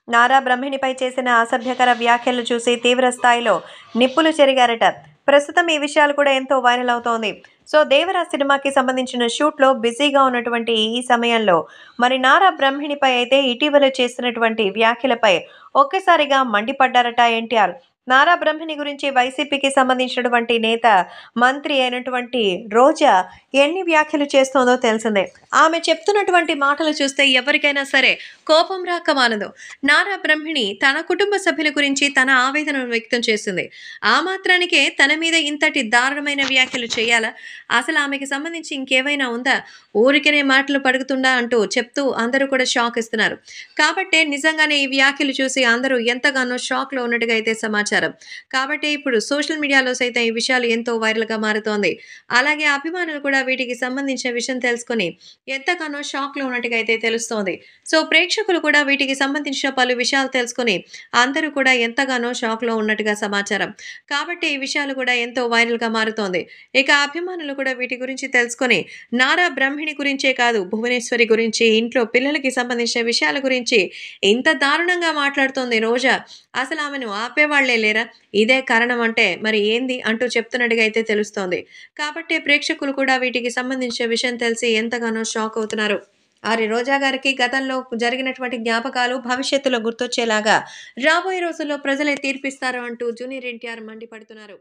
నారా బ్రహ్మిణిపై చేసిన అసభ్యకర వ్యాఖ్యలు చూసి తీవ్ర స్థాయిలో నిప్పులు చెరిగారట. ప్రస్తుతం ఈ విషయాలు కూడా ఎంతో వైరల్ అవుతోంది. సో దేవరా సినిమాకి సంబంధించిన షూట్లో బిజీగా ఉన్నటువంటి ఈ సమయంలో మరి నారా బ్రహ్మిణిపై అయితే ఇటీవల చేసినటువంటి వ్యాఖ్యలపై ఒక్కసారిగా మండిపడ్డారట ఎన్టీఆర్. నారా బ్రహ్మిణి గురించి వైసీపీకి సంబంధించినటువంటి నేత, మంత్రి అయినటువంటి రోజా ఎన్ని వ్యాఖ్యలు చేస్తోందో తెలిసిందే. ఆమె చెప్తున్నటువంటి మాటలు చూస్తే ఎవరికైనా సరే కోపం రాక మానదు. నారా బ్రహ్మిణి తన కుటుంబ సభ్యుల గురించి తన ఆవేదనను వ్యక్తం చేసింది. ఆ మాత్రానికే తన మీద ఇంతటి దారుణమైన వ్యాఖ్యలు చేయాలా? అసలు ఆమెకి సంబంధించి ఇంకేమైనా ఉందా? ఊరికనే మాటలు పడుకుతుందా అంటూ చెప్తూ అందరూ కూడా షాక్ ఇస్తున్నారు. కాబట్టే నిజంగానే ఈ వ్యాఖ్యలు చూసి అందరూ ఎంతగానో షాక్‌లో ఉన్నట్టుగా అయితే సమాచారం. కాబట్టి ఇప్పుడు సోషల్ మీడియాలో సైతం ఈ విషయాలు ఎంతో వైరల్‌గా మారుతోంది. అలాగే అభిమానులు కూడా వీటికి సంబంధించిన విషయం తెలుసుకొని ఎంతగానో షాక్‌లో ఉన్నట్టుగా అయితే తెలుస్తోంది. సో ప్రేక్షకులు కూడా వీటికి సంబంధించిన పలు విషయాలు తెలుసుకొని అందరూ కూడా ఎంతగానో షాక్‌లో ఉన్నట్టుగా సమాచారం. కాబట్టి ఈ విషయాలు కూడా ఎంతో వైరల్‌గా మారుతోంది. ఇక అభిమానులు కూడా వీటి గురించి తెలుసుకొని నారా బ్రహ్మిణి గురించే కాదు, భువనేశ్వరి గురించి, ఇంట్లో పిల్లలకి సంబంధించిన విషయాల గురించి ఇంత దారుణంగా మాట్లాడుతోంది రోజా. అసలు ఆమెను ఆపేవాళ్లే లేరా? ఇదే కారణం అంటే మరి ఏంది అంటూ చెప్తున్నట్టుగా అయితే తెలుస్తోంది. కాబట్టే ప్రేక్షకులు కూడా వీటికి సంబంధించిన విషయం తెలిసి ఎంతగానో షాక్ అవుతున్నారు. రోజా గారికి గతంలో జరిగినటువంటి జ్ఞాపకాలు భవిష్యత్తులో గుర్తొచ్చేలాగా రాబోయే రోజుల్లో ప్రజలే తీర్పిస్తారు అంటూ జూనియర్ ఎన్టీఆర్ మండిపడుతున్నారు.